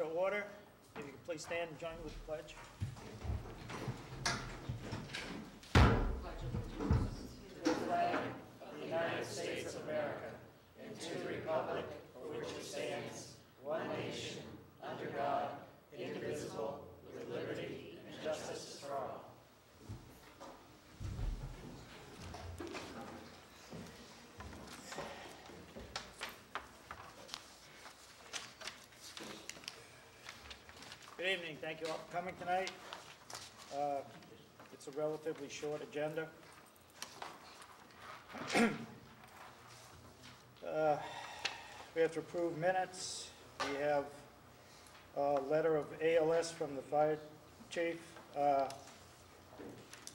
to order. If you could please stand and join me with the pledge. Pledge allegiance to the flag of the United States of America and to the republic for which it stands, one nation, under God, indivisible, with liberty and justice for all. Good evening. Thank you all for coming tonight. It's a relatively short agenda. We have to approve minutes. We have a letter of ALS from the fire chief,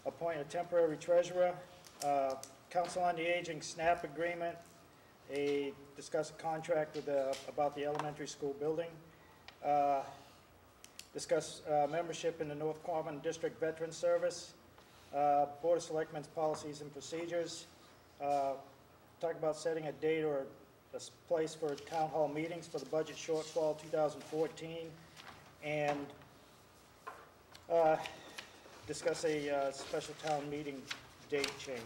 appoint a temporary treasurer, Council on the Aging SNAP agreement, discuss a contract with about the elementary school building, discuss membership in the North Quabbin District Veterans Service, Board of Selectmen's policies and procedures, talk about setting a date or a place for town hall meetings for the budget shortfall 2014, and discuss a special town meeting date change.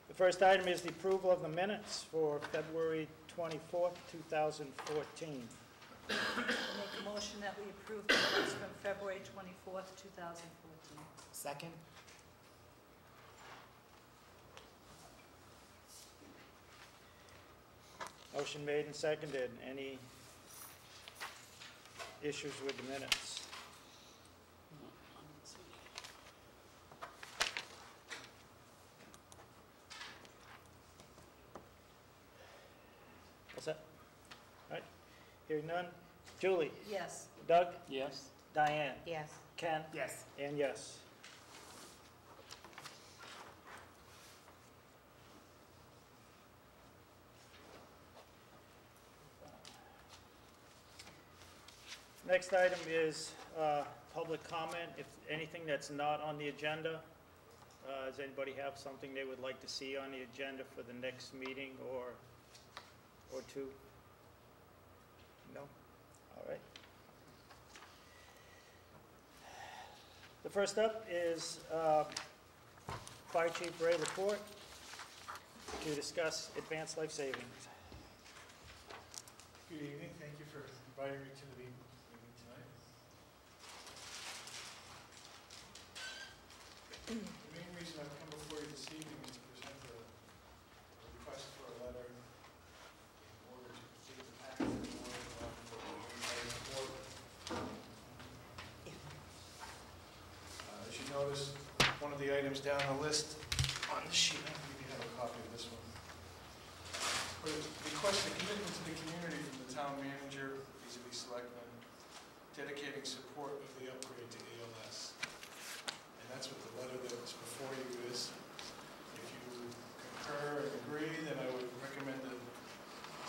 The first item is the approval of the minutes for February 24th, 2014. I'll make a motion that we approve the minutes from February 24th, 2014. Second. Motion made and seconded. Any issues with the minutes? What's that? All right. Hearing none. Julie? Yes. Doug? Yes. Diane? Yes. Ken? Yes. And yes. Next item is public comment. If anything that's not on the agenda, does anybody have something they would like to see on the agenda for the next meeting or two? No? All right. The first up is Fire Chief Ray report to discuss advanced life savings. Good evening. Thank you for inviting me to the meeting tonight. The main reason I've come before you this evening is to present a request for a letter in order to complete the package of as you notice, one of the items down the list on the sheet, I believe you have a copy of this one. But it requests a commitment to the community from the town manager, vis-a-vis selectmen, dedicating support of the upgrade to ALS. And that's what the letter that's before you is. If you concur and agree, then I would recommend a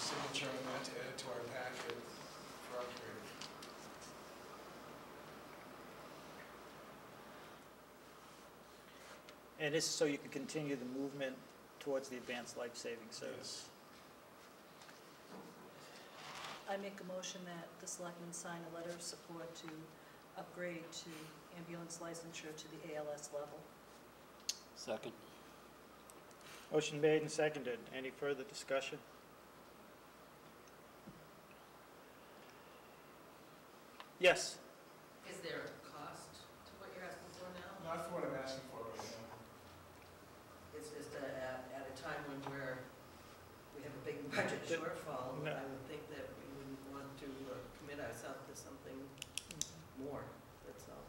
signature on that to add to our packet for upgrade. And this is so you can continue the movement towards the advanced life-saving service. Yes. I make a motion that the selectmen sign a letter of support to upgrade to ambulance licensure to the ALS level. Second. Motion made and seconded. Any further discussion? Yes. Is there a cost to what you're asking for now? Not for what I'm asking for right now. It's just at a time when we have a big budget shortfall, No. I would think that we wouldn't want to commit ourselves to something more, that's all.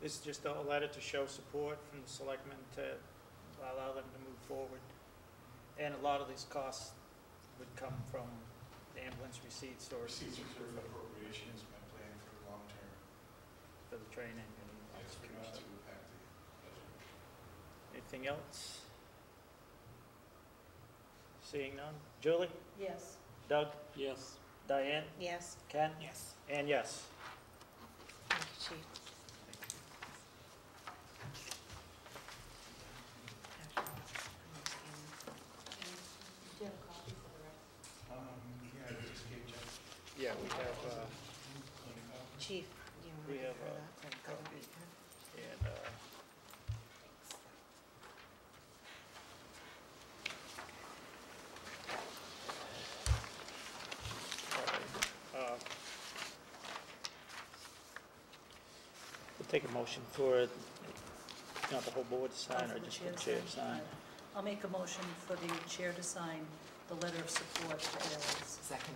This is just a letter to show support from the selectmen to allow them to move forward. And a lot of these costs would come from the ambulance receipts or Receipts reserved appropriation is my plan for the long term. for the training and Yes, all not that to stuff. impact the budget. Anything else? Seeing none. Julie? Yes. Doug? Yes. Diane? Yes. Ken? Yes. And yes. Thank you, Chief. Do you have a copy for the rest? Yeah, I just gave Jeff. Yeah, we have, Chief, you we want to have cover a that? copy. And, all right, we'll take a motion for, not the whole board to sign, For or the just the chair to sign. I'll make a motion for the chair to sign the letter of support to ALS. Second.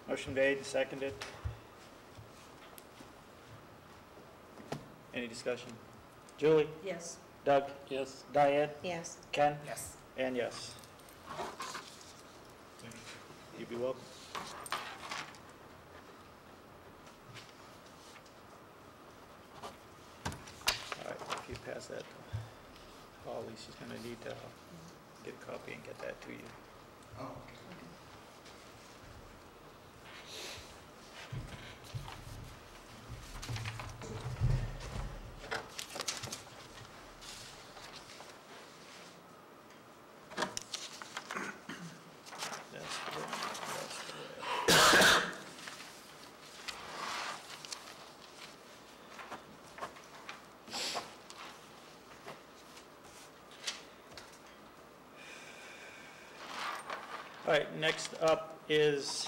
Motion made and seconded. Any discussion? Julie? Yes. Doug? Yes. Diane? Yes. Ken? Yes. And yes. You'd be welcome. All right, if you pass that to Holly, she's gonna need to get a copy and get that to you. Oh, okay. That's correct. All right, next up is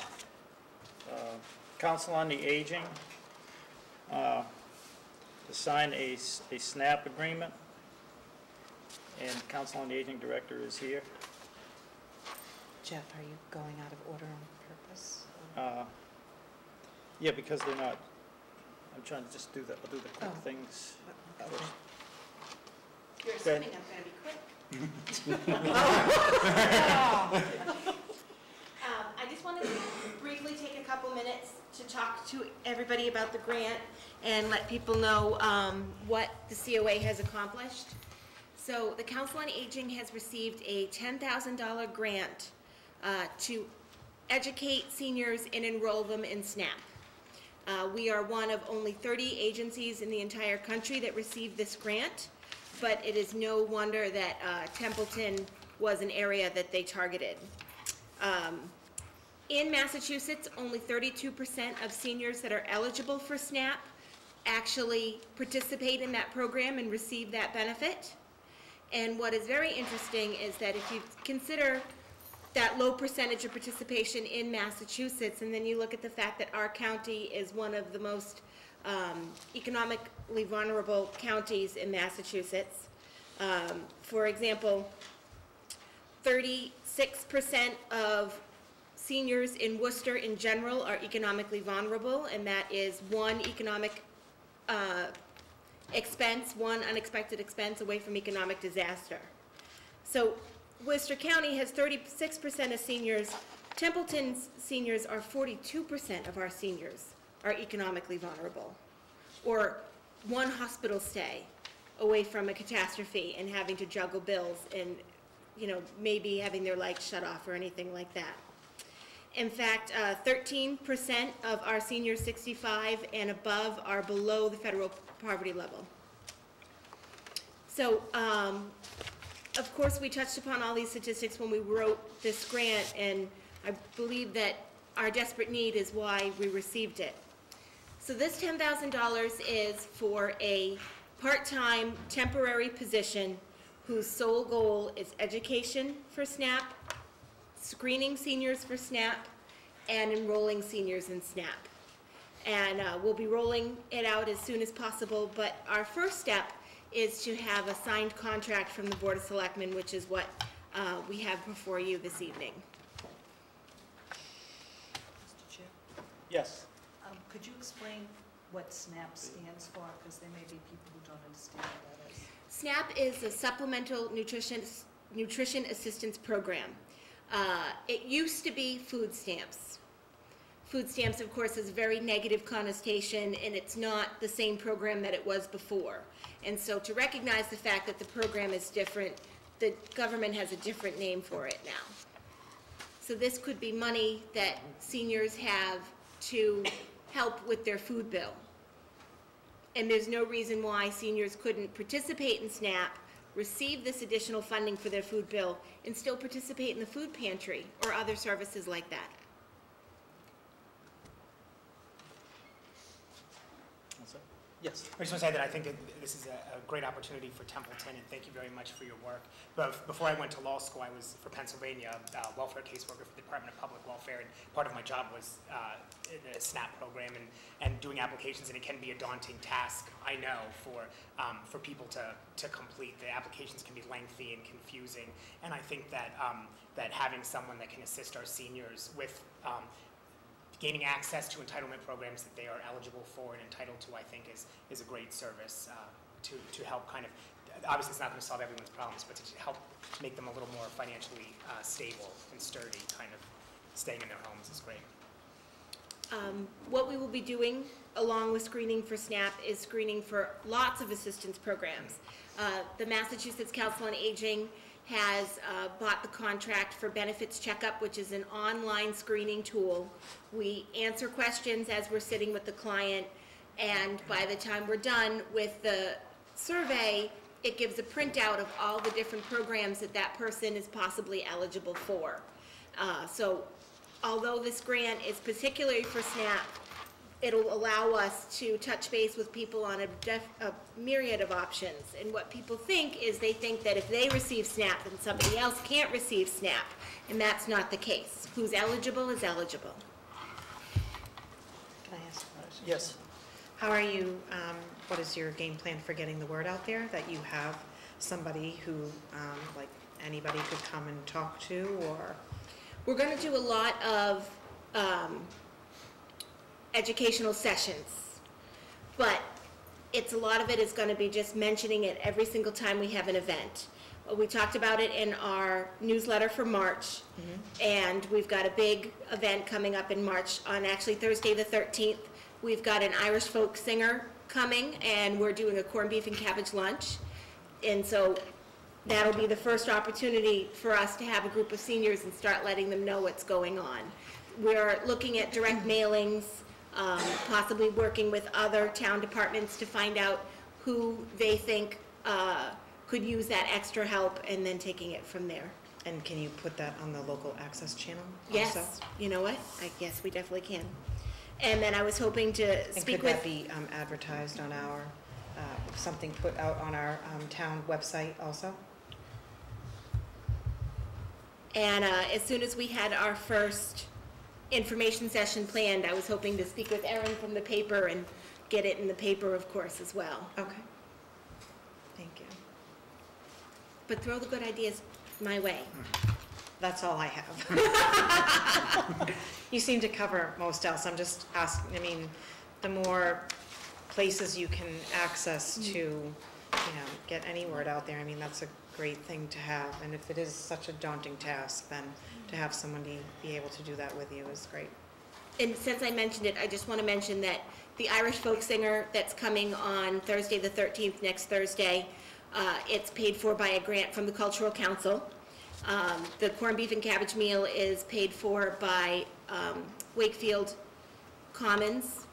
Council on the Aging, to sign a SNAP agreement, and Council on the Aging Director is here. Jeff, are you going out of order on purpose? Yeah, because they're not, I'm trying to just do the, I'll do the quick Oh. things Okay. first. You're Go ahead. assuming I'm going to be quick. I just wanted to briefly take a couple minutes to talk to everybody about the grant and let people know what the COA has accomplished. So the Council on Aging has received a $10,000 grant to educate seniors and enroll them in SNAP. We are one of only 30 agencies in the entire country that received this grant, but it is no wonder that Templeton was an area that they targeted. In Massachusetts, only 32% of seniors that are eligible for SNAP actually participate in that program and receive that benefit. And what is very interesting is that if you consider that low percentage of participation in Massachusetts, and then you look at the fact that our county is one of the most economically vulnerable counties in Massachusetts. For example, 36% of seniors in Worcester in general are economically vulnerable, and that is one economic expense, one unexpected expense away from economic disaster. So Worcester County has 36% of seniors. Templeton's seniors are 42% of our seniors are economically vulnerable, or one hospital stay away from a catastrophe and having to juggle bills and, you know, maybe having their lights shut off or anything like that. In fact, 13% of our seniors 65 and above are below the federal poverty level. So, of course, we touched upon all these statistics when we wrote this grant, and I believe that our desperate need is why we received it. So this $10,000 is for a part-time temporary position whose sole goal is education for SNAP, screening seniors for SNAP, and enrolling seniors in SNAP. And we'll be rolling it out as soon as possible, but our first step is to have a signed contract from the Board of Selectmen, which is what we have before you this evening. Mr. Chair, Yes. could you explain what SNAP stands for? Because there may be people who don't understand what that is. SNAP is a supplemental nutrition assistance program. It used to be food stamps. Food stamps, of course, is a very negative connotation, and it's not the same program that it was before. And so to recognize the fact that the program is different, the government has a different name for it now. So this could be money that seniors have to help with their food bill. And there's no reason why seniors couldn't participate in SNAP, receive this additional funding for their food bill, and still participate in the food pantry or other services like that. Yes. I just want to say that I think that this is a great opportunity for Templeton, and thank you very much for your work. But before I went to law school, I was for Pennsylvania welfare caseworker for the Department of Public Welfare, and part of my job was in a SNAP program and doing applications, and it can be a daunting task, I know, for people to complete. The applications can be lengthy and confusing, and I think that that having someone that can assist our seniors with gaining access to entitlement programs that they are eligible for and entitled to, I think, is a great service to help kind of, obviously it's not going to solve everyone's problems, but to help make them a little more financially stable and sturdy, kind of staying in their homes is great. What we will be doing along with screening for SNAP is screening for lots of assistance programs. The Massachusetts Council on Aging has bought the contract for Benefits Checkup, which is an online screening tool. We answer questions as we're sitting with the client, and by the time we're done with the survey, it gives a printout of all the different programs that that person is possibly eligible for. So although this grant is particularly for SNAP, it'll allow us to touch base with people on a myriad of options. And what people think is they think that if they receive SNAP, then somebody else can't receive SNAP. And that's not the case. Who's eligible is eligible. Can I ask a question? Yes. How are you, what is your game plan for getting the word out there? That you have somebody who, like, anybody could come and talk to, or? We're going to do a lot of educational sessions, but a lot of it is going to be just mentioning it every single time we have an event. We talked about it in our newsletter for March, and we've got a big event coming up in March on actually Thursday the 13th. We've got an Irish folk singer coming, and we're doing a corned beef and cabbage lunch, and so that'll be the first opportunity for us to have a group of seniors and start letting them know what's going on. We're looking at direct mailings, possibly working with other town departments to find out who they think could use that extra help, and then taking it from there. And can you put that on the local access channel Yes, also? you know what? Yes, we definitely can. And then I was hoping to And speak could that with, be advertised on our, something put out on our town website also? and as soon as we had our first information session planned, I was hoping to speak with Erin from the paper and get it in the paper, of course, as well. Okay. Thank you. But throw the good ideas my way. That's all I have. You seem to cover most else. I'm just asking, I mean, the more places you can access to, get any word out there, I mean, that's a great thing to have. And if it is such a daunting task, then to have somebody be able to do that with you is great. And since I mentioned it, I just want to mention that the Irish folk singer that's coming on Thursday the 13th, next Thursday, it's paid for by a grant from the Cultural Council. The corned beef and cabbage meal is paid for by Wakefield Commons,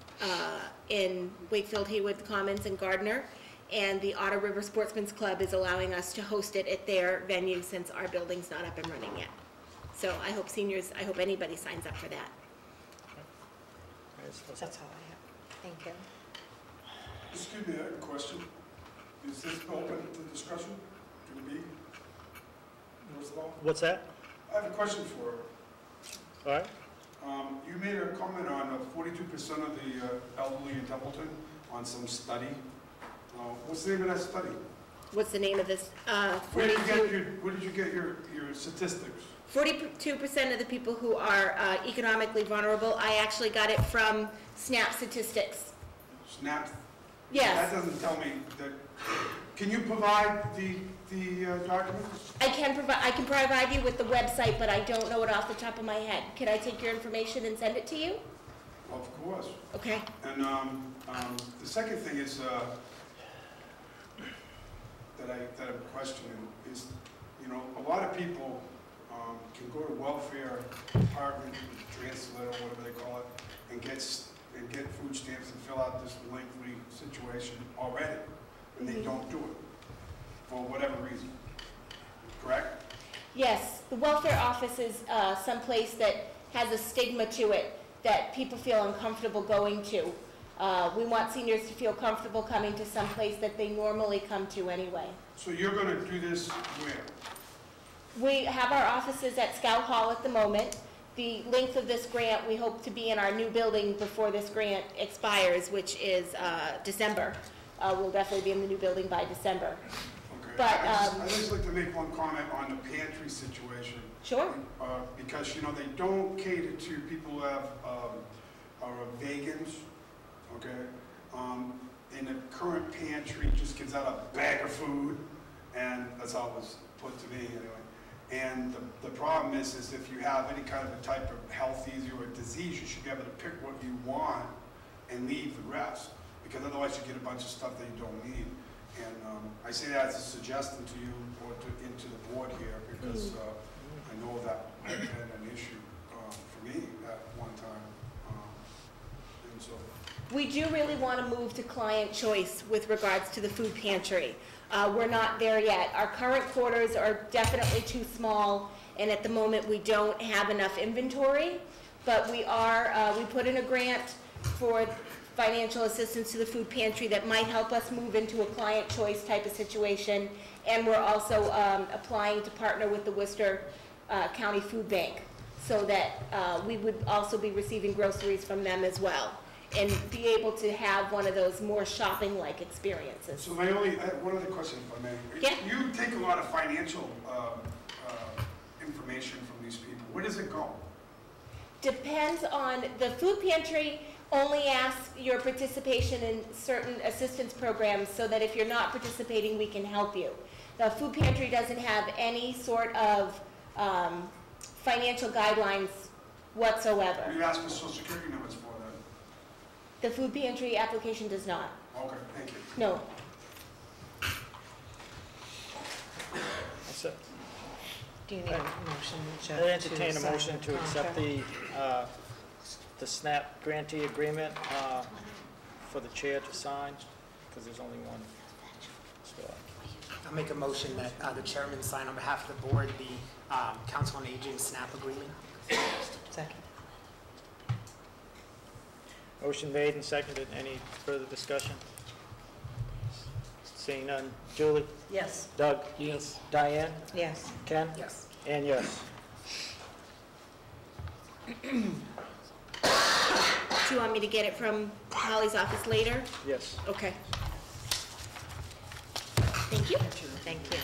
in Wakefield, Haywood Commons and Gardner. And the Otter River Sportsman's Club is allowing us to host it at their venue since our building's not up and running yet. So I hope anybody signs up for that. That's all I have. Thank you. Excuse me, I have a question. Is this open to discussion? Can it be? First of all, What's that? I have a question for her. All right. You made a comment on 42% of the elderly in Templeton on some study. What's the name of that study? What's the name of this? Where did you get your statistics? 42% of the people who are economically vulnerable, I actually got it from SNAP statistics. SNAP? Yes. That doesn't tell me that. Can you provide the documents? I can provide you with the website, but I don't know it off the top of my head. Can I take your information and send it to you? Of course. Okay. And the second thing is that I'm questioning is, a lot of people can go to welfare department, translator, whatever they call it, and get food stamps and fill out this lengthy situation already, and they don't do it for whatever reason. Correct? Yes, the welfare office is someplace that has a stigma to it that people feel uncomfortable going to. We want seniors to feel comfortable coming to some place that they normally come to anyway. So you're gonna do this where? We have our offices at Scout Hall at the moment. The length of this grant, we hope to be in our new building before this grant expires, which is December. We'll definitely be in the new building by December. Okay. But, I'd just like to make one comment on the pantry situation. Sure. Because, you know, they don't cater to people who have, are vegans, okay? And the current pantry just gives out a bag of food, and that's how it was put to me anyway. And the problem is if you have any kind of a type of health issue or disease, you should be able to pick what you want and leave the rest, because otherwise you get a bunch of stuff that you don't need. And I say that as a suggestion to you or into the board here, because I know that had been an issue for me at one time. And so. We do really want to move to client choice with regards to the food pantry. We're not there yet. Our current quarters are definitely too small, and at the moment we don't have enough inventory, but we put in a grant for financial assistance to the food pantry that might help us move into a client choice type of situation, and we're also applying to partner with the Worcester County Food Bank so that we would also be receiving groceries from them as well, and be able to have one of those more shopping-like experiences. So my only, one other question, if I may. Yeah. You take a lot of financial information from these people. Where does it go? Depends on, the food pantry only asks your participation in certain assistance programs so that if you're not participating, we can help you. The food pantry doesn't have any sort of financial guidelines whatsoever. You ask for social security numbers for that? The food pantry application does not. Okay, thank you. No. That's it. Do you need a motion, Jeff? I entertain a sign motion the to accept contract? the SNAP grantee agreement for the chair to sign, because there's only one spot. I'll make a motion that the chairman sign on behalf of the board the Council on Aging SNAP agreement. Second. Motion made and seconded. Any further discussion? Seeing none. Julie? Yes. Doug? Yes. Diane? Yes. Ken? Yes. And yes. Do you want me to get it from Holly's office later? Yes. Okay. Thank you. Thank you.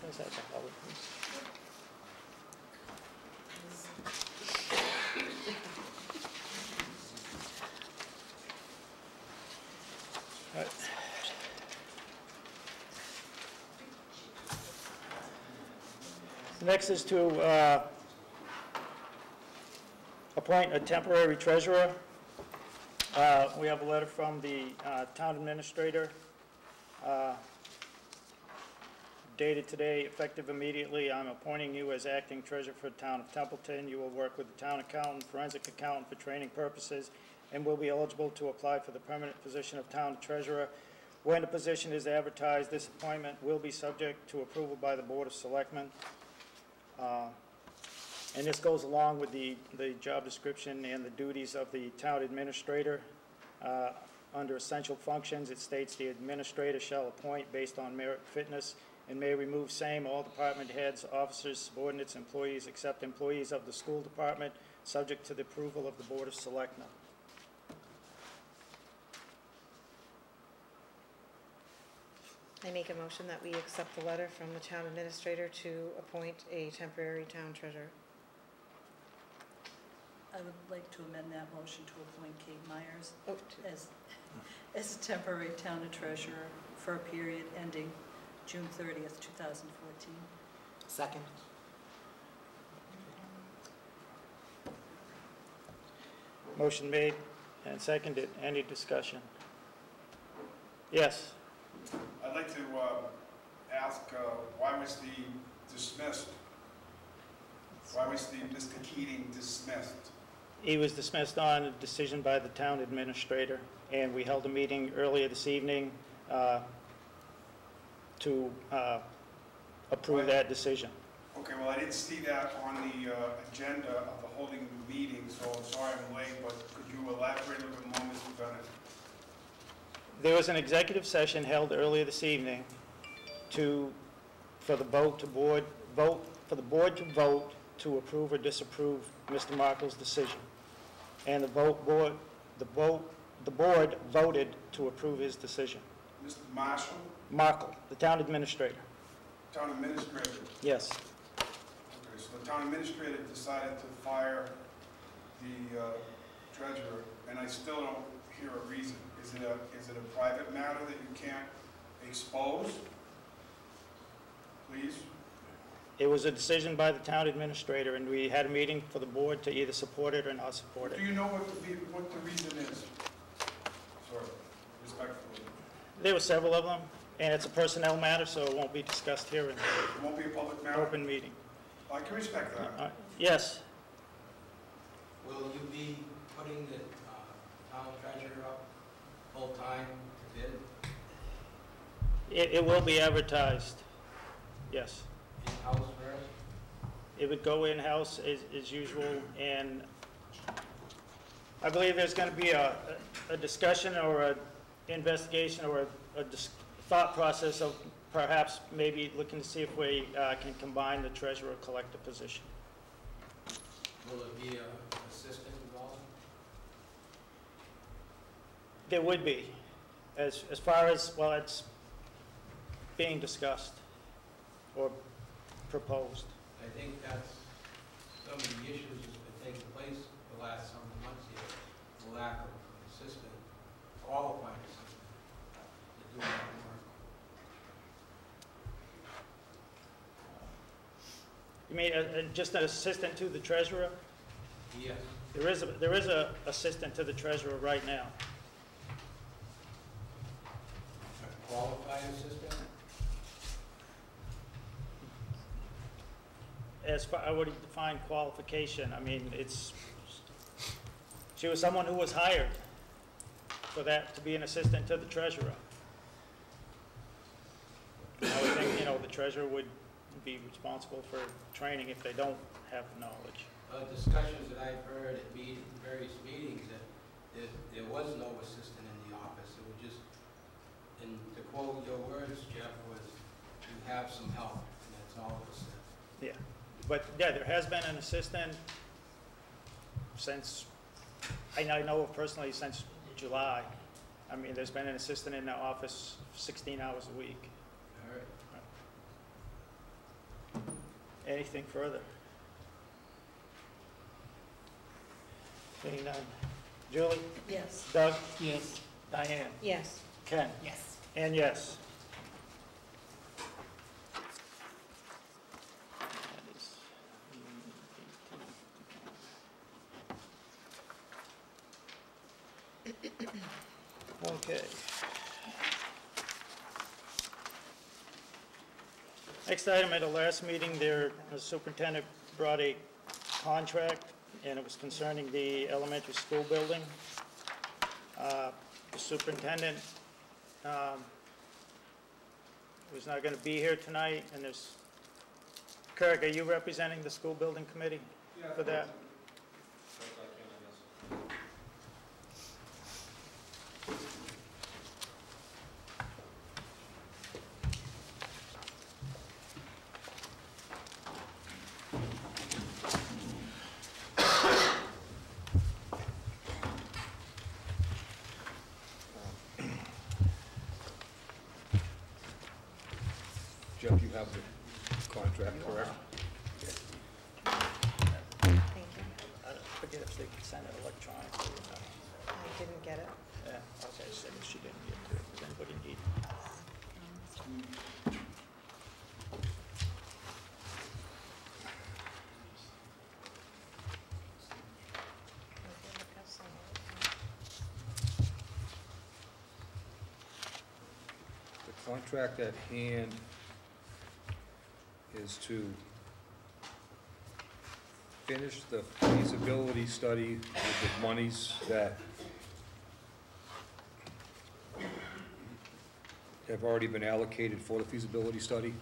Where's that, Howard, please? All right. Next is to appoint a temporary treasurer. We have a letter from the town administrator dated today, effective immediately. I'm appointing you as acting treasurer for the town of Templeton. You will work with the town accountant, forensic accountant for training purposes, and will be eligible to apply for the permanent position of town treasurer. When the position is advertised, this appointment will be subject to approval by the Board of Selectmen. And this goes along with the job description and the duties of the town administrator. Under essential functions, it states the administrator shall appoint based on merit fitness and may remove same all department heads, officers, subordinates, employees, except employees of the school department, subject to the approval of the Board of Selectmen. I make a motion that we accept the letter from the town administrator to appoint a temporary town treasurer. I would like to amend that motion to appoint Kate Myers Oh, as a temporary town treasurer for a period ending June 30th, 2014. Second. Motion made and seconded. Any discussion? Yes. I'd like to ask, why would was he dismissed? Why was Mr. Keating dismissed? He was dismissed on a decision by the town administrator, and we held a meeting earlier this evening to approve that decision. Okay, well, I didn't see that on the agenda of the holding the meeting, so I'm sorry I'm late, but could you elaborate a little bit more, Mr. Bennett? There was an executive session held earlier this evening for the board to vote to approve or disapprove Mr. Markle's decision. And the board voted to approve his decision. Mr. Marshall, Markle, the town administrator. town administrator. Yes. Okay, so the town administrator decided to fire the treasurer, and I still don't hear a reason. Is it a private matter that you can't expose? Please? It was a decision by the town administrator, and we had a meeting for the board to either support it or not support it. Do you know what the reason is? Sorry, respectfully. There were several of them, and it's a personnel matter, so it won't be discussed here in It won't be a public an matter? open meeting. I can respect that. Yes, Will you be putting the town treasurer up full-time to bid it will be advertised, yes. in-house first? It would go in-house as usual, and I believe there's going to be a discussion or an investigation or a thought process of perhaps maybe looking to see if we can combine the treasurer-collector position. Will it be an assistant involved? There would be, as far as, well, it's being discussed or proposed. I think that's some of the issues that's been taking place the last several months here, the lack of an assistant, qualified assistant, to do that work. You mean just an assistant to the treasurer? Yes. There is a assistant to the treasurer right now. A qualified assistant? As far, I would define qualification, I mean, she was someone who was hired for that, to be an assistant to the treasurer. I would think, the treasurer would be responsible for training if they don't have the knowledge. Discussions that I've heard at various meetings, that there was no assistant in the office. It was just, and to quote your words, Jeff, was you have some help, and that's all it was said. Yeah, but yeah, there has been an assistant since, I know of personally since July. I mean, there's been an assistant in the office 16 hours a week. All right. Anything further? Seeing none. Julie? Yes. Doug? Yes. Diane? Yes. Ken? Yes. And yes. Okay. Next item, at the last meeting, the superintendent brought a contract, and it was concerning the elementary school building. The superintendent was not going to be here tonight, and there's, Kirk, are you representing the school building committee for that? Jeff, you have the contract, correct? Thank you. I forget if they could send it electronically or not. I didn't get it. Yeah, okay, so she didn't get to it. Does anybody need? The contract at hand is to finish the feasibility study with the monies that have already been allocated for the feasibility study.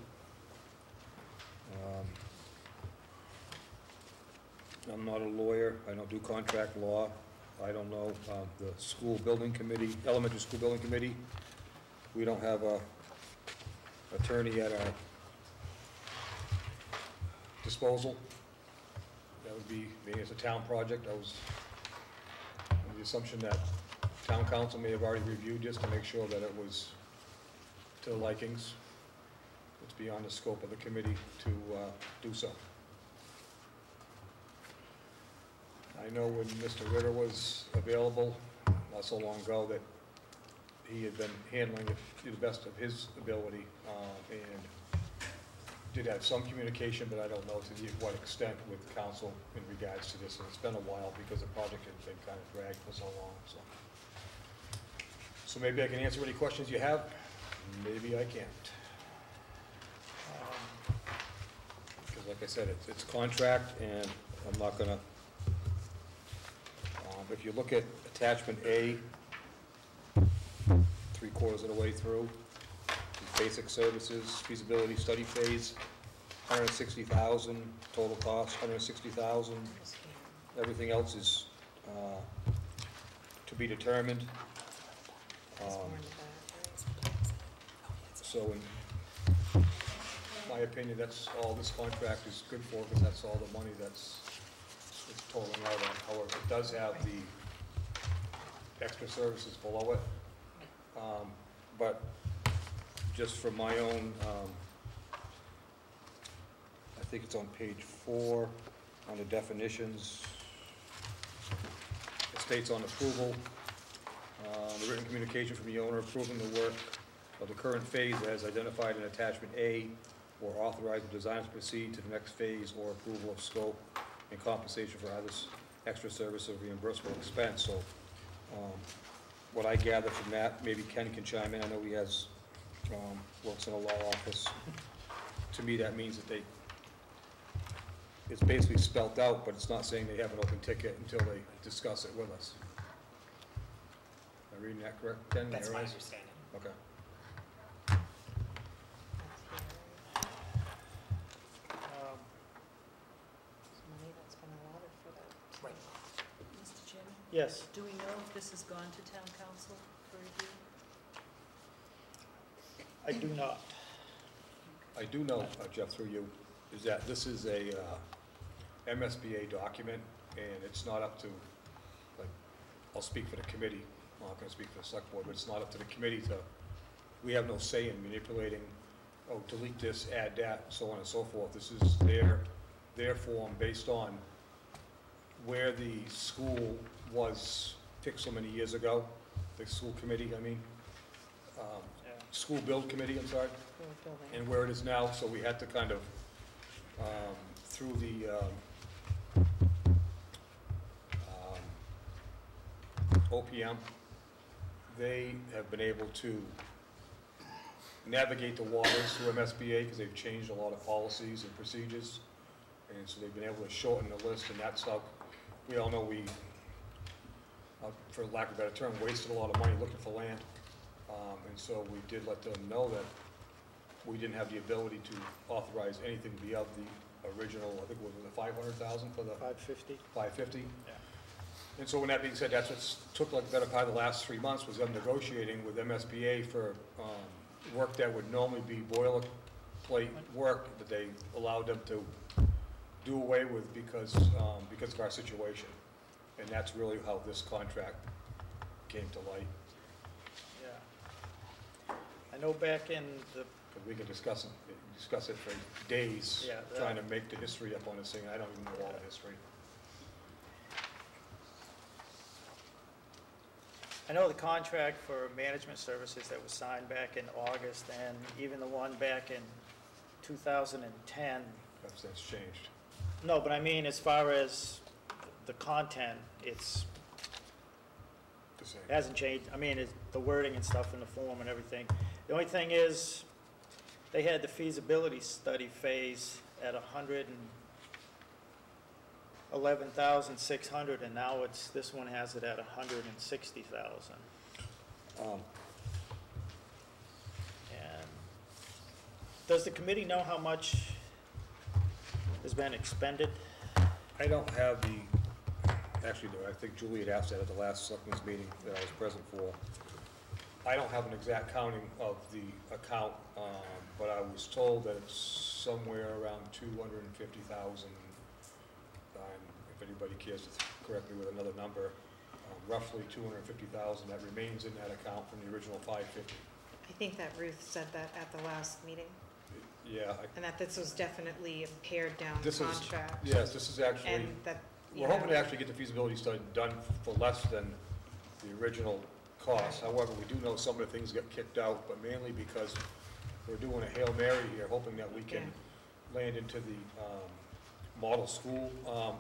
I'm not a lawyer, I don't do contract law, I don't know the school building committee, elementary school building committee. We don't have a attorney at our disposal. That would be, being it's a town project, I was under the assumption that town council may have already reviewed just to make sure that it was to the likings. It's beyond the scope of the committee to do so. I know when Mr. Ritter was available, not so long ago, that he had been handling it to the best of his ability, and did have some communication, but I don't know to what extent with council in regards to this. And it's been a while because the project has been kind of dragged for so long. So maybe I can answer any questions you have. Maybe I can't. Because like I said, it's a contract, and I'm not gonna, if you look at attachment A, 3/4 of the way through, basic services, feasibility study phase, 160,000, total cost, 160,000. Everything else is to be determined. So in my opinion, that's all this contract is good for, because that's all the money that's totaling out on. However, it does have the extra services below it. But just for my own, I think it's on page 4, on the definitions. It states on approval, the written communication from the owner approving the work of the current phase as identified in attachment A, or authorize the design to proceed to the next phase, or approval of scope and compensation for others extra service or reimbursable expense. So what I gather from that, maybe Ken can chime in, I know he has, works in a law office. To me, that means that it's basically spelt out, but it's not saying they have an open ticket until they discuss it with us. Am I reading that correct, Ken? That's my understanding. Okay. Right. Mr. Chairman, Yes. do we know if this has gone to town council for review? I do not. I do know, Jeff, through you, is that this is a MSBA document, and it's not up to, like, I'll speak for the committee, I'm not going to speak for the select board, but it's not up to the committee to, we have no say in manipulating, oh, delete this, add that, so on and so forth. This is their form based on where the school was picked so many years ago, the school committee, I mean, school build committee, I'm sorry, and where it is now, so we had to kind of, through the OPM, they have been able to navigate the waters through MSBA, because they've changed a lot of policies and procedures, and so they've been able to shorten the list, and that's how, we all know we, for lack of a better term, wasted a lot of money looking for land. And so we did let them know that we didn't have the ability to authorize anything beyond the original, I think it was the 500,000 for the 550? 550. Yeah. And so when that being said, that's what took like the better part of the last 3 months, was them negotiating with MSBA for work that would normally be boilerplate work that they allowed them to do away with because of our situation. And that's really how this contract came to light. Yeah. I know back in the, Because we could discuss it for days, Yeah, trying to make the history up on this thing. I don't even know all the history. I know the contract for management services that was signed back in August, and even the one back in 2010. That's changed. No, but I mean, as far as the content, it's, The same. it hasn't changed. I mean, it's the wording and stuff in the form and everything. The only thing is, they had the feasibility study phase at 111,600, and now this one has it at 160,000. Um, And does the committee know how much has been expended? I don't have actually, no, I think Julie had asked that at the last selectmen's meeting that I was present for. I don't have an exact counting of the account, but I was told that it's somewhere around 250,000. If anybody cares to correct me with another number, roughly 250,000 that remains in that account from the original 550. I think that Ruth said that at the last meeting, Yeah. and that this was definitely a pared down This is- contract. Yes, this is actually, And that, you we're hoping to know, actually get the feasibility study done for less than the original cost. However, we do know some of the things get kicked out, but mainly because we're doing a Hail Mary here, hoping that we can land into the model school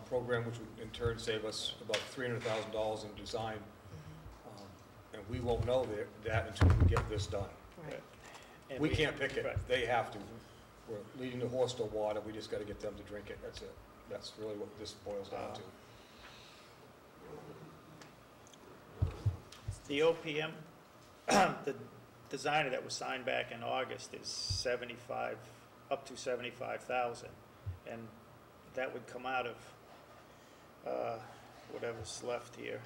program, which would in turn save us about $300,000 in design. And we won't know that until we get this done. right. And We can't pick it, Correct. they have to. We're leading the horse to water, we just gotta get them to drink it, that's it. That's really what this boils down to. The OPM, the designer that was signed back in August is 75, up to 75,000. And that would come out of whatever's left here.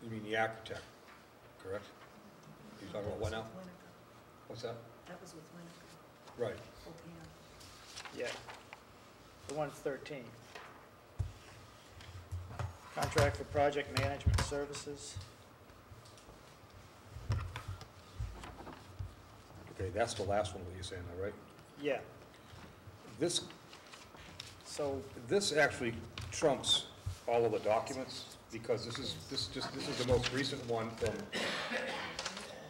You mean the architect, correct? You talking about what now? What's that? That was with Winnetka, Right. OPM. Yeah. The one's 13. Contract for project management services. Okay, that's the last one that you're saying, all right? Yeah, This so, actually trumps all of the documents, because this is the most recent one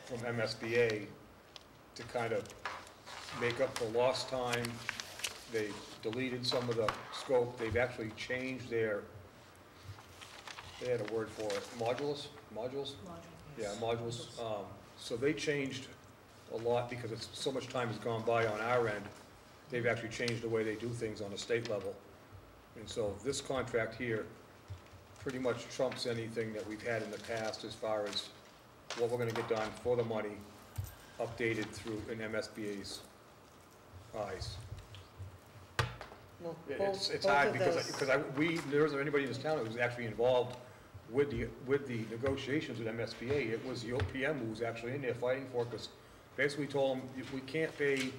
from MSBA to kind of make up for lost time. They deleted some of the scope, they've actually changed they had a word for it, modules? Yeah, modules. So they changed a lot because so much time has gone by on our end. They've actually changed the way they do things on a state level. And so this contract here pretty much trumps anything that we've had in the past as far as what we're gonna get done for the money, updated through an MSBA's eyes. Well, It's both hard of because those- there wasn't anybody in this town that was actually involved with the negotiations with MSBA. It was the OPM who was actually in there fighting for it, because basically told them, we can't pay,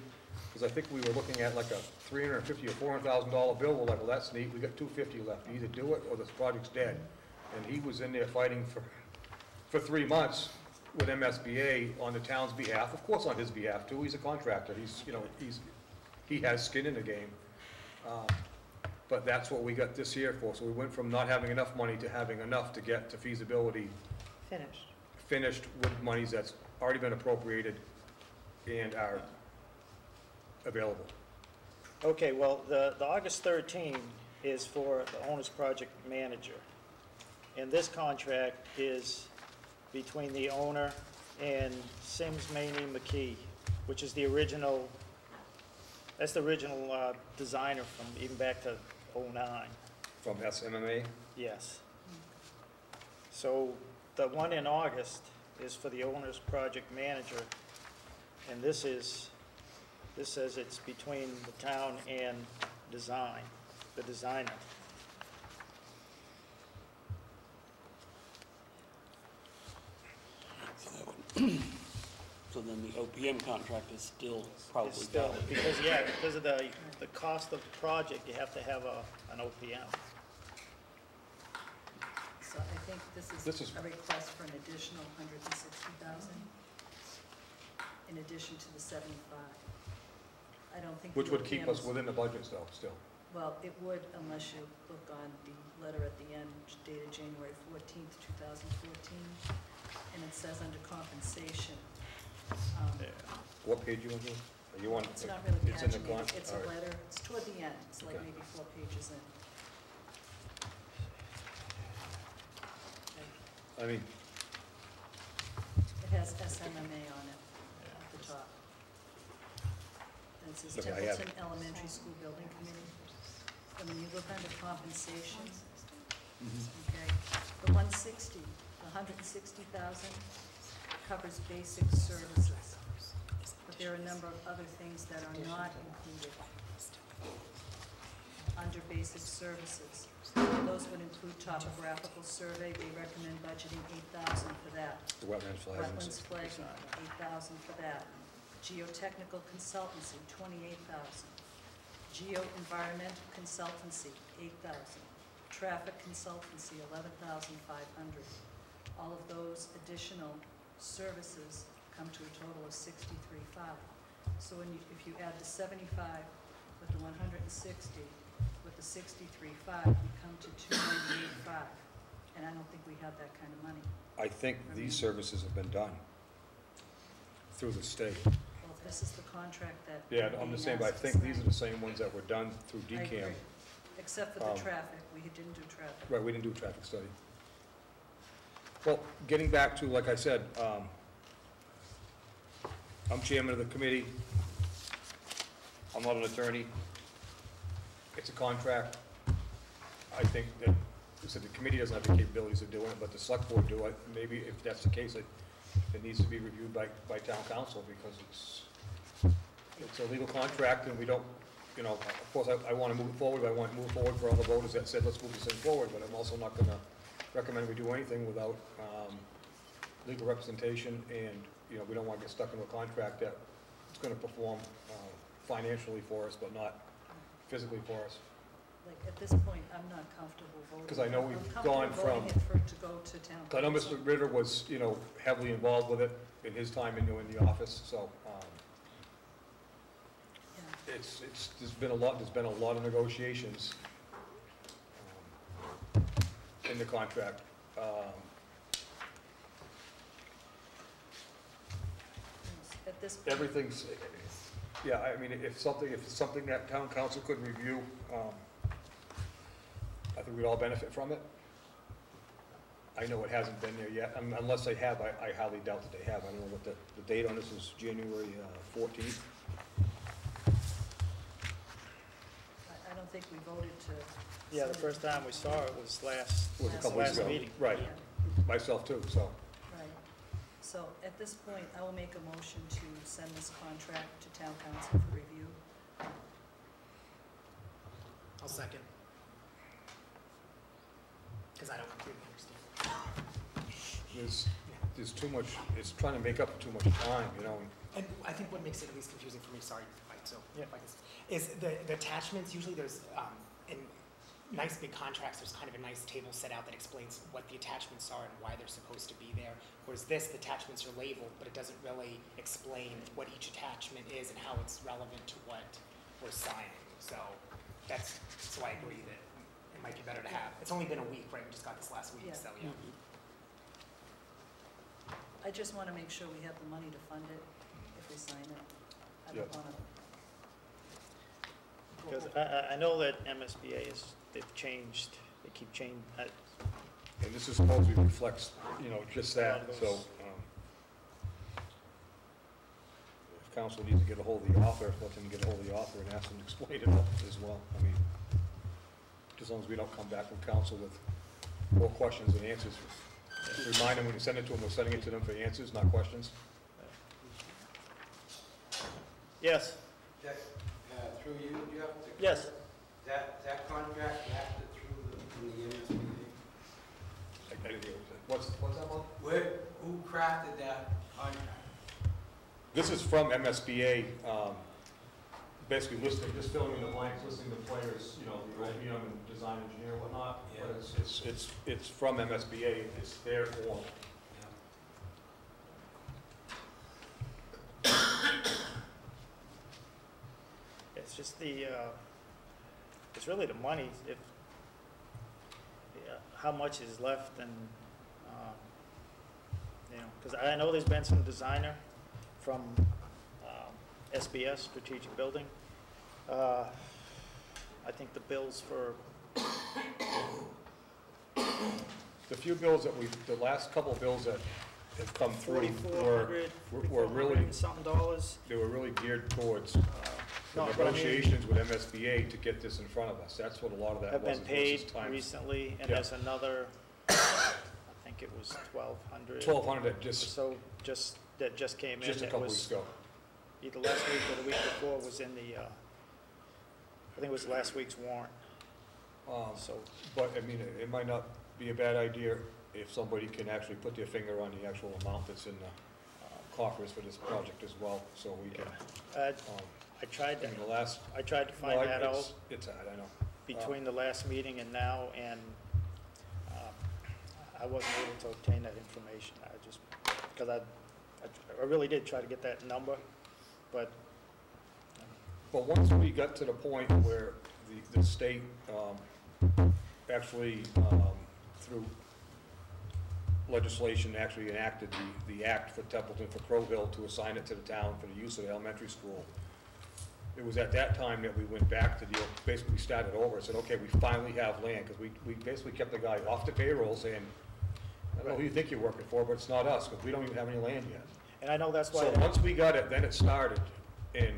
because I think we were looking at like a $350,000 or $400,000 bill. We're like, well, that's neat, we got $250 left, you either do it or this project's dead. And he was in there fighting for 3 months with MSBA on the town's behalf, of course on his behalf too, he's a contractor, he has skin in the game. But that's what we got this year for, so we went from not having enough money to having enough to get to feasibility finished with monies that's already been appropriated and are available. okay, well, the August 13 is for the owner's project manager. And this contract is between the owner and Sims Maney McKee, which is the original, that's the original designer from even back to '09. From SMMA? Yes. So the one in August is for the owner's project manager, and this says it's between the town and the designer. So then the OPM contract is still probably It's still, valid. because of the cost of the project, you have to have an OPM. So I think this This is is- a request for an additional 160,000 in addition to the 75. I don't think. Which the would keep OPM us is- within the budgets though, still. Well, it would unless you look on the letter at the end dated January 14th, 2014, and it says under compensation. What page you on here? Are you on? It's not really It's in the paginated, con- it's all a right. letter, it's toward the end, it's like Okay. maybe 4 pages in. I mean, It has SMMA on it at the top. And it says Okay, I have Templeton Elementary School Building Committee. And when you look under compensation, okay, the 160, the 160,000 covers basic services. But there are a number of other things that are not included under basic services. Those would include topographical survey, they recommend budgeting 8,000 for that. The wetlands flagging. Wetlands flagging, 8,000 for that. Geotechnical consultancy, 28,000. Geo-environmental consultancy, 8,000. Traffic consultancy, 11,500. All of those additional services come to a total of 63,500. So when you, if you add the 75 with the 160, with the 63,500, you come to 298,500. And I don't think we have that kind of money. I think these services have been done through the state. Well, this is the contract that. Yeah, I'm just saying, but I think these are the same ones that were done through I DCAM. agree. Except for the traffic, we didn't do traffic. Right, we didn't do a traffic study. Well, getting back to, like I said, I'm chairman of the committee. I'm not an attorney. It's a contract. I think that, so the committee doesn't have the capabilities of doing it, but the select board do it. Maybe if that's the case, it needs to be reviewed by town council, because it's a legal contract, and we don't, you know, of course, I want to move it forward. I want to move forward for all the voters that said, let's move this thing forward, but I'm also not going to recommend we do anything without legal representation, and, you know, we don't want to get stuck into a contract that is going to perform financially for us, but not physically for us. Like, at this point, I'm not comfortable voting. Because I know we've I'm gone comfortable voting from- it for it to go to town I know council. Mr. Ritter was, you know, heavily involved with it in his time in the office, so Yeah. there's been a lot of negotiations in the contract. At this point. Everything's, yeah, I mean, if it's something that town council could review, I think we'd all benefit from it. I know it hasn't been there yet, unless they have, I highly doubt that they have. I don't know what the date on this is, January 14th. I don't think we voted to. Yeah, the send it first to time we saw it was last, It was a couple weeks last ago. meeting. Right, Yeah, myself too, so. right. So at this point, I will make a motion to send this contract to town council for review. I'll second. Because I don't completely understand. There's too much, it's trying to make up too much time, you know. And I think what makes it at least confusing for me, sorry, Mike, so, Yeah. if I can- is the attachments, usually there's, in nice big contracts, there's kind of a nice table set out that explains what the attachments are and why they're supposed to be there. Whereas this, the attachments are labeled, but it doesn't really explain what each attachment is and how it's relevant to what we're signing. So so I agree that it might be better to have. It's only been a week, right? We just got this last week, Yeah. so yeah. I just want to make sure we have the money to fund it if we sign it. I don't Yep. want to. Because I know that MSBA they've changed, they keep changing. And this is supposed to reflects, you know, just that, so. If council needs to get a hold of the author, let them get a hold of the author and ask them to explain it as well. I mean, as long as we don't come back from council with more questions and answers. Remind them when you send it to them, we're sending it to them for answers, not questions. Yes, Jack, through you, you have to. yes. That contract lasted through the MSBA? I didn't hear what you said. What's that, Bob? Who crafted that contract? This is from MSBA, basically listing, just filling in the blanks, listing the players, you know, the OPM and design engineer and whatnot. Yeah. But it's from MSBA, it's their form. It's just it's really the money, how much is left and, you know, because I know there's been some designer from SBS, Strategic Building. I think the bills for, The few bills that the last couple of bills that have come through $4,400, were really, $400 and something dollars. they were really geared towards No, the but I mean- negotiations with MSBA to get this in front of us. That's what a lot of that Have was. been is versus paid time. recently, and Yeah. there's another, I think it was 1,200. 1,200 that or just, so, that just came in. just a It couple was weeks ago. Either last week or the week before was in the, I think it was last week's warrant, so. But, I mean, it might not be a bad idea if somebody can actually put their finger on the actual amount that's in the coffers for this project as well, so we can, I tried to, in the last. I tried to find No, that out It's hard, I know. between the last meeting and now, and I wasn't able to obtain that information. I just, because I really did try to get that number, but But once we got to the point where the state actually, through legislation, actually enacted the act for Templeton, for Crow Hill, to assign it to the town for the use of the elementary school, it was at that time that we went back to basically we started over and said, okay, we finally have land, because we basically kept the guy off the payroll saying, I don't know who you think you're working for, but it's not us, because we don't even have any land yet. and I know that's why. So once we got it, then it started, and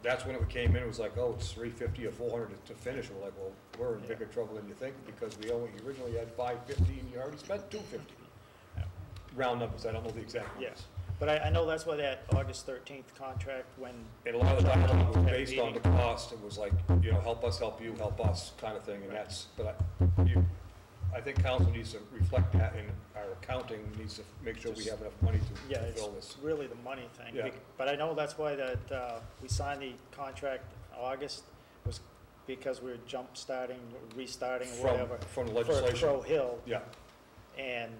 that's when it came in, it was like, oh, it's $350 or $400 to finish. We're like, well, we're in bigger trouble than you think, because we originally had $550, and you already spent $250. Round numbers, I don't know the exact numbers. Yes, but I know that's why that August 13th contract, when. And a lot of the dialogue was That based on the meeting. cost, it was like, help us, help you, help us, kind of thing, and that's, but I think council needs to reflect that, and our accounting needs to make sure we have enough money to Yeah, it's fulfill this. really the money thing. Yeah. But I know that's why that, we signed the contract in August, was because we were restarting, From- whatever. from legislation. For Crow Hill, Yeah, and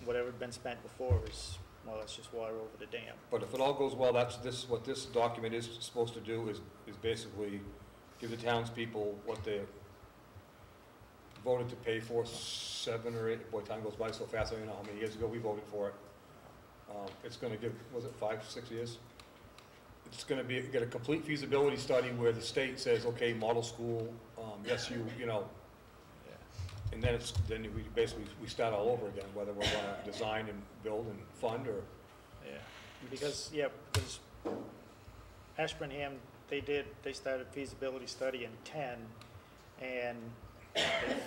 whatever had been spent before is, well, that's just water over the dam. but if it all goes well, what this document is supposed to do is basically give the townspeople what they voted to pay for 7 or 8, boy, time goes by so fast, I don't know how many years ago we voted for it. It's gonna give, was it 5, 6 years? It's gonna get a complete feasibility study where the state says, okay, model school, yes, and then we basically, we start all over again, whether we're gonna design and build and fund, or. Yeah, because Ashburnham, they started feasibility study in 10, and they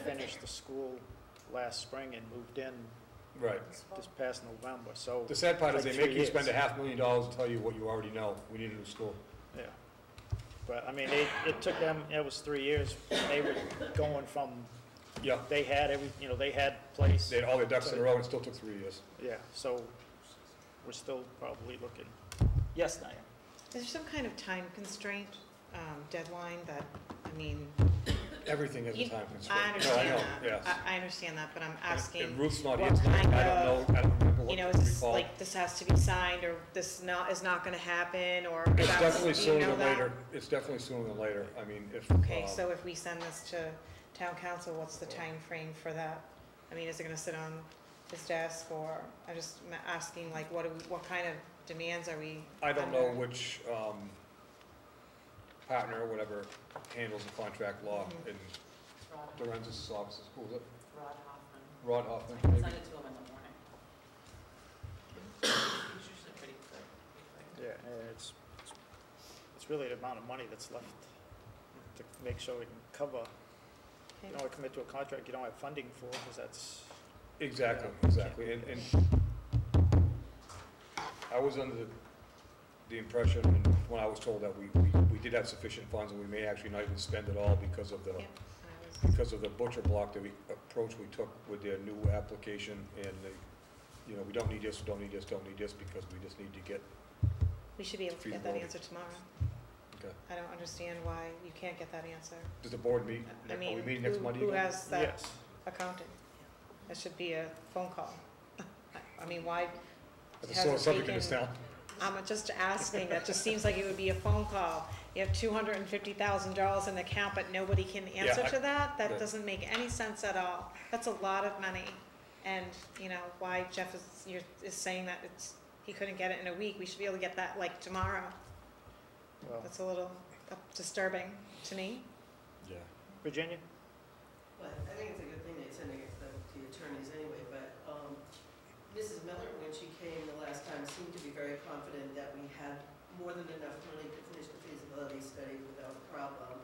finished the school last spring and moved in Right. this past November, so. The sad part is like they make 3 you spend years. $500,000 to tell you what you already know. We need a new school. Yeah, but I mean, it took them, it was 3 years, they were going from, Yeah. they had they had place. They had all their ducks in a row, and it still took 3 years. Yeah, so we're still probably looking. Yes, Diane? Is there some kind of time constraint, deadline that, I mean, Everything has a You- time constraint. I No, understand know, that. yes. I understand that, but I'm And asking, Ruth's not what here tonight. kind I don't know, I don't remember what you know, you is this recall. like, this has to be signed, or this is not gonna happen, or? It's that's- definitely do you sooner know than that? later. It's definitely sooner than later. I mean, if. Okay, so if we send this to town council, what's the time frame for that? I mean, is it gonna sit on his desk, or, I'm just asking, like, what kind of demands are we I don't know under? which partner or whatever handles the contract law Mhm. in Lorenzo's office. Who was it? Rod Hoffman. Rod Hoffman, I maybe? sent it to him in the morning. He's usually pretty quick. Yeah, and it's really the amount of money that's left to make sure we can cover. You don't want to commit to a contract you don't have funding for, because that's. Exactly, Yeah. exactly. And I was under the impression, and when I was told that we did have sufficient funds, and we may actually not even spend it all because of the, Yeah, I was- because of the butcher block approach we took with their new application, and we don't need this, don't need this, don't need this, because we just need to get, We should be able to get that Feasibility. answer tomorrow. okay. I don't understand why you can't get that answer. Does the board meet? I Are we mean, meeting next Monday who again? has that Yes. accounting? That should be a phone call. I mean, why That's a hasn't sore subject in this taken- town. I'm just asking, that just seems like it would be a phone call. You have $250,000 in the account, but nobody can answer I- to that? That Right. doesn't make any sense at all. That's a lot of money. And, why Jeff is saying that he couldn't get it in a week, we should be able to get that like tomorrow. Well, That's a little disturbing to me. Yeah. Virginia? But I think it's a good thing they send it to the attorneys anyway, but, Mrs. Miller, when she came the last time, seemed to be very confident that we had more than enough money to finish the feasibility study without a problem.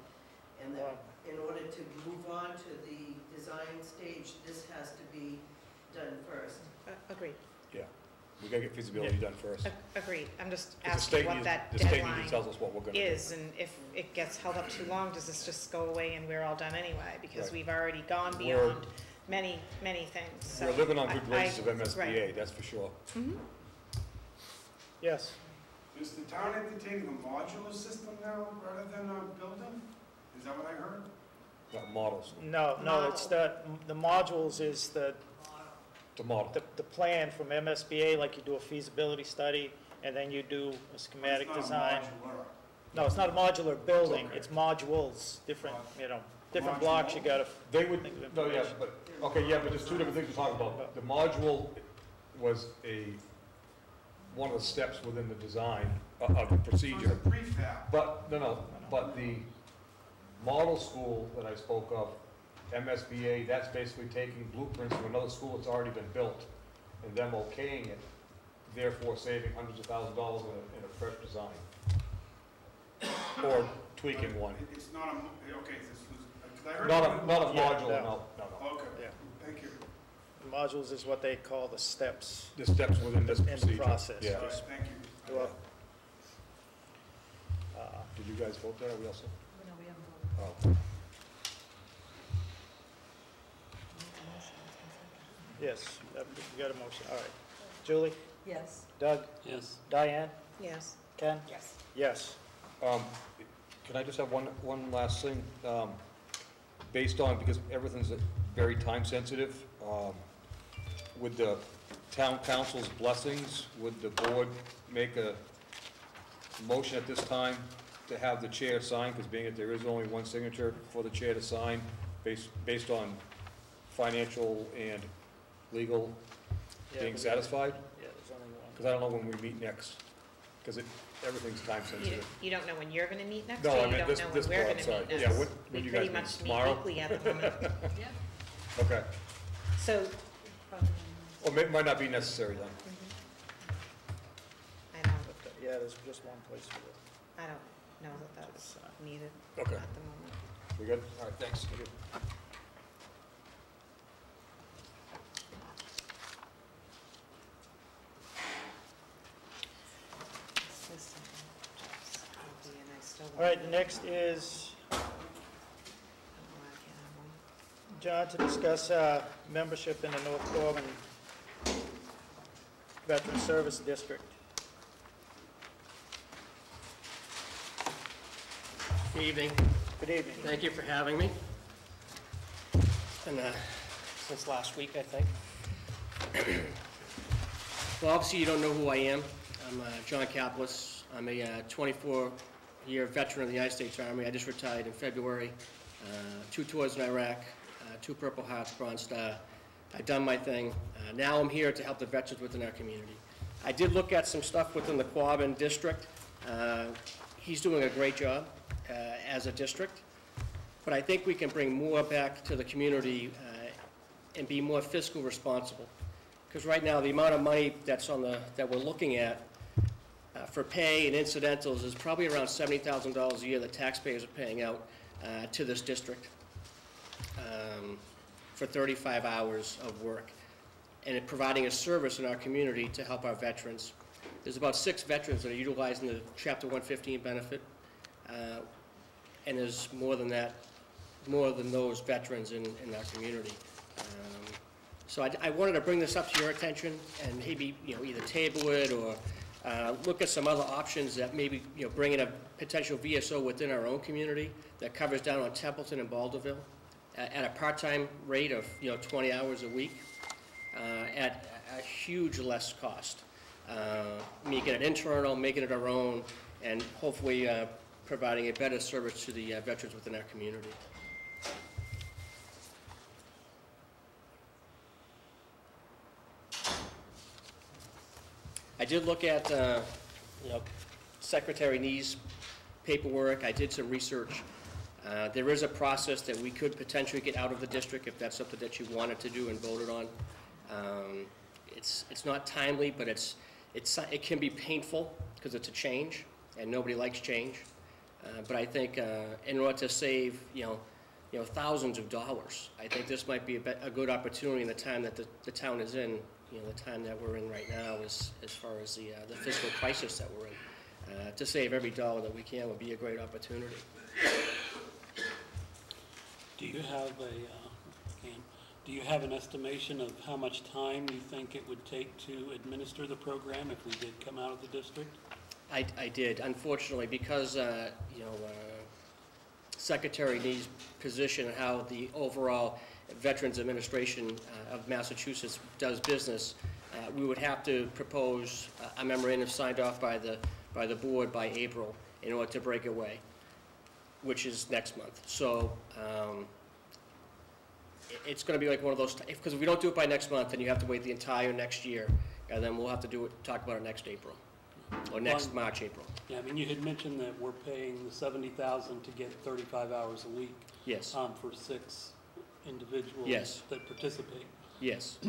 And that in order to move on to the design stage, this has to be done first. Agreed, Yeah, we gotta get feasibility done first. agreed. I'm just 'Cause the asking state what needs- that The state deadline needs to tell us what we're gonna do. is, and if it gets held up too long, does this just go away and we're all done anyway? Because Right. we've already gone We're- beyond many, many things, so. We're living on good I- graces of right. MSBA, that's for sure. Mhm. Yes. Is the town entertaining a modular system now rather than a building? Is that what I heard? Not models, No, it's the modules is the model. plan from MSBA, like you do a feasibility study, and then you do a schematic design. It's not a modular. No, it's not a modular building, Okay. it's modules, different, different blocks you gotta. They would, think of no, yeah, information. but, okay, yeah, but there's two different things we're talking about. The module was one of the steps within the design of the So it's procedure. a prefab. But, but the model school that I spoke of, MSBA, that's basically taking blueprints from another school that's already been built and them okaying it, therefore saving hundreds of thousands of dollars in a fresh design. Or tweaking one. It's not a, okay, this was, 'cause I heard. Not a Yeah, module, no. no. Okay, Yeah. thank you. The modules is what they call the steps The steps within this in the procedure. process. Yeah. All right, thank you. Well, Did you guys vote that, or we also? No, we haven't voted. Oh. yes, you got a motion, all right. Julie, Yes. Doug, Yes. Diane, Yes. Ken? Yes. Yes. Can I just have one last thing? Based on, because everything's very time sensitive, would the town council's blessings, would the board make a motion at this time to have the chair sign, because being that there is only one signature for the chair to sign, based on financial and legal Yeah, being but- satisfied? Yeah, there's only one. Because I don't know when we meet next, because everything's time sensitive. You don't know when you're gonna meet next, No, or I you mean, don't this know when board, we're gonna sorry. meet next? Yeah, when We you pretty guys meet? much meet Tomorrow? weekly at the moment. Okay. So, Probably. Well, it might not be necessary then. I don't, Yeah, there's just one place for it. I don't know that that's needed at Okay. the moment. We good? All right, thanks. All right, the next is, John, to discuss membership in the North Corbin Veteran Service District. Good evening. Good evening. Thank you for having me. And since last week, I think. Well, obviously, you don't know who I am. I'm John Kaplis. I'm a 24-year veteran of the United States Army. I just retired in February. 2 tours in Iraq, 2 Purple Hearts, Bronze Star. I've done my thing. Now I'm here to help the veterans within our community. I did look at some stuff within the Quabbin district. He's doing a great job as a district, but I think we can bring more back to the community and be more fiscal responsible. Because right now, the amount of money that we're looking at for pay and incidentals is probably around $70,000 a year that taxpayers are paying out to this district for 35 hours of work, and providing a service in our community to help our veterans. There's about 6 veterans that are utilizing the Chapter 115 benefit, and there's more than that, more than those veterans in our community. So I wanted to bring this up to your attention and maybe, either table it or look at some other options that maybe, bring in a potential VSO within our own community that covers down on Templeton and Balderville at a part-time rate of, 20 hours a week at a huge less cost. Making it internal, making it our own, and hopefully providing a better service to the veterans within our community. I did look at, Secretary Nee's paperwork. I did some research. There is a process that we could potentially get out of the district if that's something that you wanted to do and voted on. it's not timely, but it can be painful because it's a change, and nobody likes change. But I think in order to save, thousands of dollars, I think this might be a good opportunity in the time that the town is in, the time that we're in right now, as far as the fiscal crisis that we're in. To save every dollar that we can would be a great opportunity. Do you have an estimation of how much time you think it would take to administer the program if we did come out of the district? I did. Unfortunately, because, Secretary Nee's position and how the overall Veterans Administration of Massachusetts does business, we would have to propose a memorandum signed off by the board by April in order to break away, which is next month. So it's going to be like one of those, because if we don't do it by next month, then you have to wait the entire next year, and then we'll have to talk about it next April, or next March, April. Yeah, I mean, you had mentioned that we're paying the $70,000 to get 35 hours a week. Yes. For 6 individuals. Yes. That participate. Yes.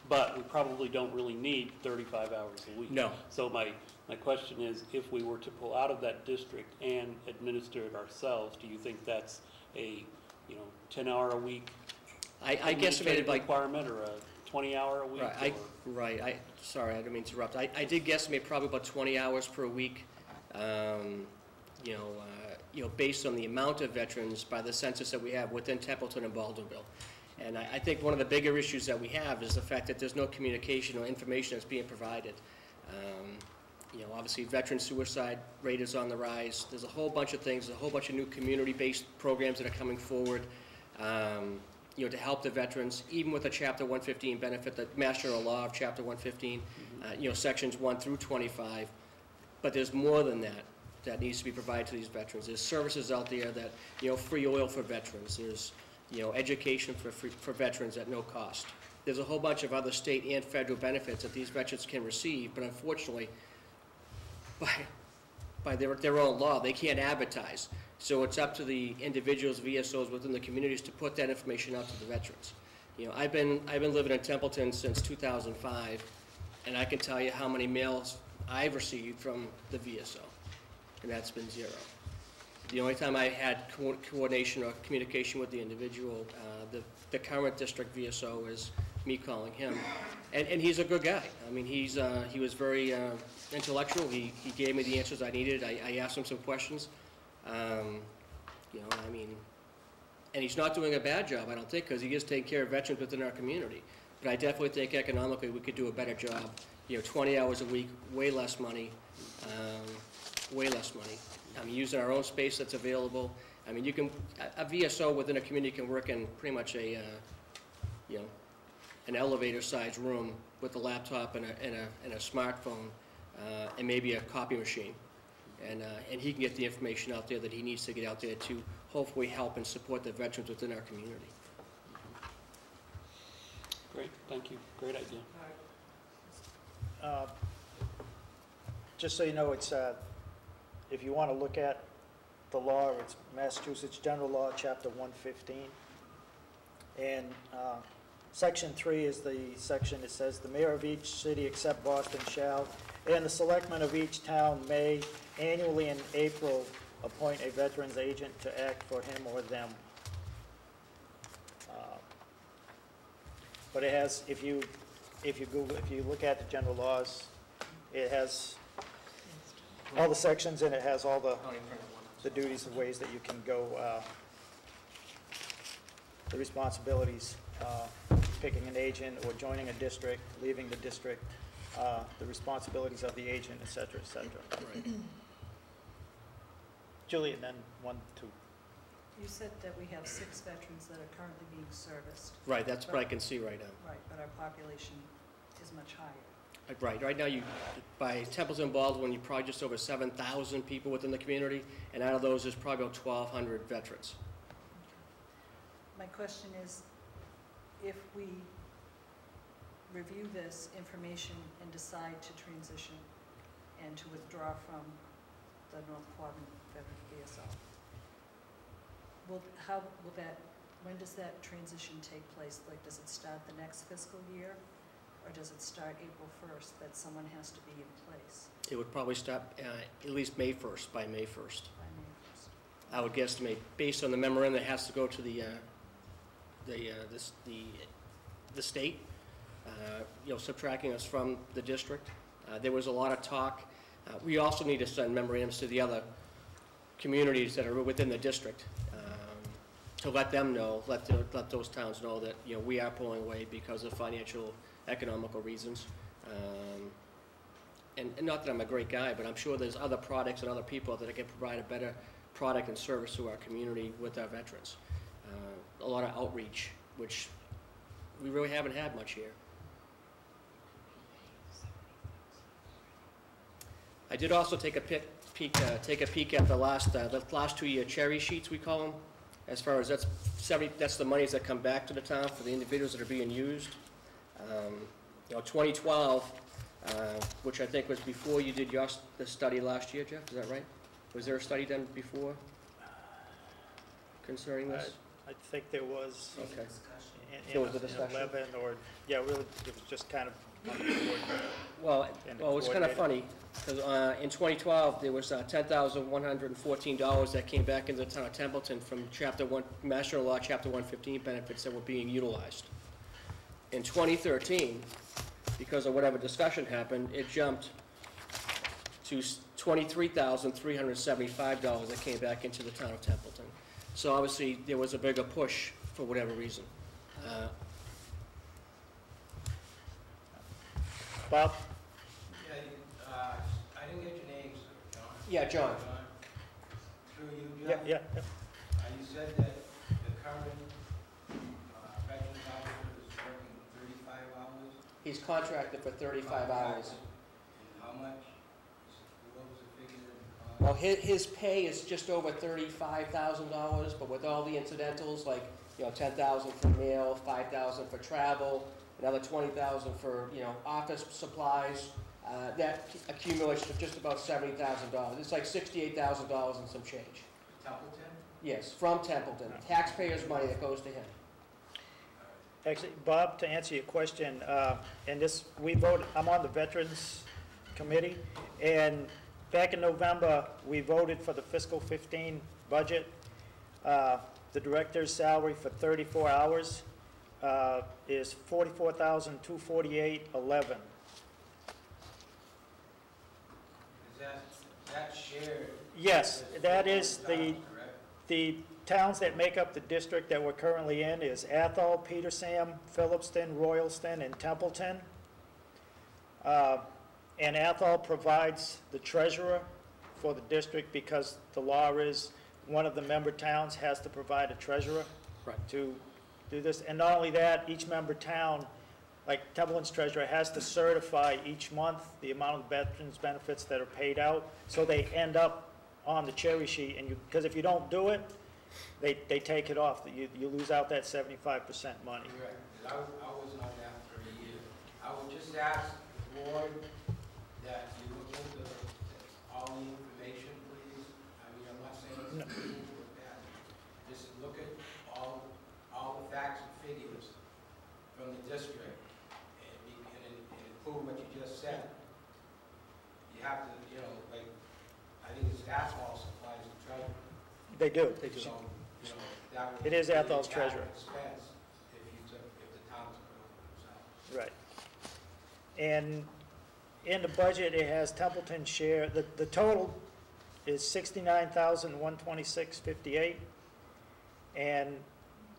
But we probably don't really need 35 hours a week. No. So my question is, if we were to pull out of that district and administer it ourselves, do you think that's a 10-hour-a-week I guesstimated like requirement, or a 20-hour a week? Right. Sorry, I didn't mean to interrupt. I did guesstimate probably about 20 hours per week. Based on the amount of veterans by the census that we have within Templeton and Baldwinville. And I think one of the bigger issues that we have is the fact that there's no communication or information that's being provided. Obviously, veteran suicide rate is on the rise. There's a whole bunch of things, a whole bunch of new community-based programs that are coming forward, to help the veterans, even with a Chapter 115 benefit, the Mass General Law of Chapter 115, sections 1 through 25. But there's more than that needs to be provided to these veterans. There's services out there that, free oil for veterans. There's, education for veterans at no cost. There's a whole bunch of other state and federal benefits that these veterans can receive, but unfortunately, by their own law, they can't advertise. So it's up to the individuals, VSOs within the communities to put that information out to the veterans. I've been living in Templeton since 2005, and I can tell you how many mails I've received from the VSO, and that's been 0. The only time I had coordination or communication with the individual, the current district VSO, is me calling him, and he's a good guy. I mean, he was very intellectual. He gave me the answers I needed. I asked him some questions. And he's not doing a bad job, I don't think, because he is taking care of veterans within our community. But I definitely think economically we could do a better job. 20 hours a week, way less money. Using our own space that's available. I mean, a VSO within a community can work in pretty much an elevator-sized room with a laptop and a smartphone, and maybe a copy machine. And he can get the information out there that he needs to get out there to hopefully help and support the veterans within our community. Great, thank you. Great idea. Just so you know, it's, if you want to look at the law, it's Massachusetts General Law, Chapter 115. And Section 3 is the section that says, the mayor of each city except Boston shall, and the selectmen of each town may annually in April appoint a veterans agent to act for him or them. But it has, if you look at the general laws, it has all the sections, and it has all the duties and ways that you can go, the responsibilities, picking an agent or joining a district, leaving the district, the responsibilities of the agent, et cetera, et cetera. Right. Julie, and then 1, 2. You said that we have 6 veterans that are currently being serviced. Right, that's what I can see right now. Right, but our population is much higher. Right now, by Templeton Baldwin, you're probably just over 7,000 people within the community, and out of those, there's probably about 1,200 veterans. My question is, if we review this information and decide to transition and to withdraw from the North Quadrant Veteran VSO, when does that transition take place? Like, does it start the next fiscal year? Or does it start April 1st, that someone has to be in place It would probably start at least May 1st, by May 1st. by May 1st? I would guesstimate, based on the memorandum that has to go to the state, subtracting us from the district. There was a lot of talk. We also need to send memorandums to the other communities that are within the district, to let them know, let those towns know that, we are pulling away because of financial, economical reasons. And not that I'm a great guy, but I'm sure there's other products and other people that can provide a better product and service to our community with our veterans. A lot of outreach, which we really haven't had much here. I did also take a peek at the last 2-year cherry sheets, we call them, as far as that's the monies that come back to the town for the individuals that are being used. 2012, which I think was before you did the study last year, Jeff, is that right? Was there a study done before concerning this? I think there was. Okay. In was a discussion? 11, or, yeah, really, it was just kind of on the board. Well, it's kind of funny, because in 2012, there was $10,114 that came back into the town of Templeton from Mass General Law, Chapter 115 benefits that were being utilized. In 2013, because of whatever discussion happened, it jumped to $23,375 that came back into the town of Templeton. So obviously, there was a bigger push for whatever reason. Bob? I didn't get your name, sir. John? Yeah, John. Through you, Yeah, John? yeah. You said that the current veterans officer is working 35 hours? He's contracted for 35 hours. And how much? What was the figure? Well, his pay is just over $35,000, but with all the incidentals, like, $10,000 for meal, $5,000 for travel, another $20,000 for, office supplies, that accumulates to just about $70,000. It's like $68,000 and some change. Templeton? Yes, from Templeton. Taxpayers' money that goes to him. Actually, Bob, to answer your question, and this, I'm on the Veterans Committee, and back in November, we voted for the fiscal 15 budget. The director's salary for 34 hours is $44,248.11. Is that shared? Yes, that is Correct? the towns that make up the district that we're currently in is Athol, Petersham, Phillipston, Royalston, and Templeton. And Athol provides the treasurer for the district because the law is one of the member towns has to provide a treasurer to do this. And not only that, each member town, like Templeton's treasurer, has to certify each month the amount of veterans benefits that are paid out, so they end up on the cherry sheet. And because if you don't do it, they take it off. You lose out that 75% money. Correct. I was on that for a year. I would just ask the board that you look into all the information, please. I mean, I'm not saying it's good or bad. Just look at all the facts and figures from the district and include what you just said. You have to, I think it's Athol supplies the treasurer. They do. So, that would It is be a Athol's capital treasurer. expense if the town took it over themselves. Right. And in the budget, it has Templeton's share, the total is $69,126.58, and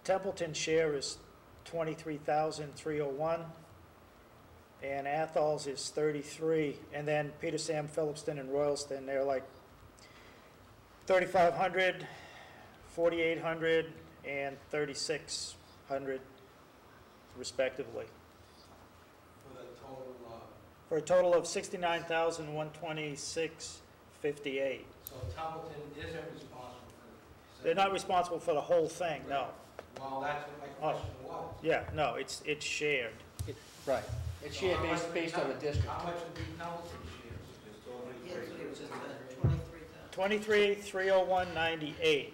Templeton's share is $23,301, and Athol's is $33,000, and then Petersham, Phillipston, and Royalston, they're like $3,500, $4,800, and $3,600 respectively, for a total of $69,126.58. So Templeton isn't responsible for it? They're not responsible for the whole thing, no. Well, that's what my question was. Yeah, no, it's shared. Right. It's So shared how much based on the district. How much would be Templeton's shares? Yes, it was just 23,000. $23,301.98.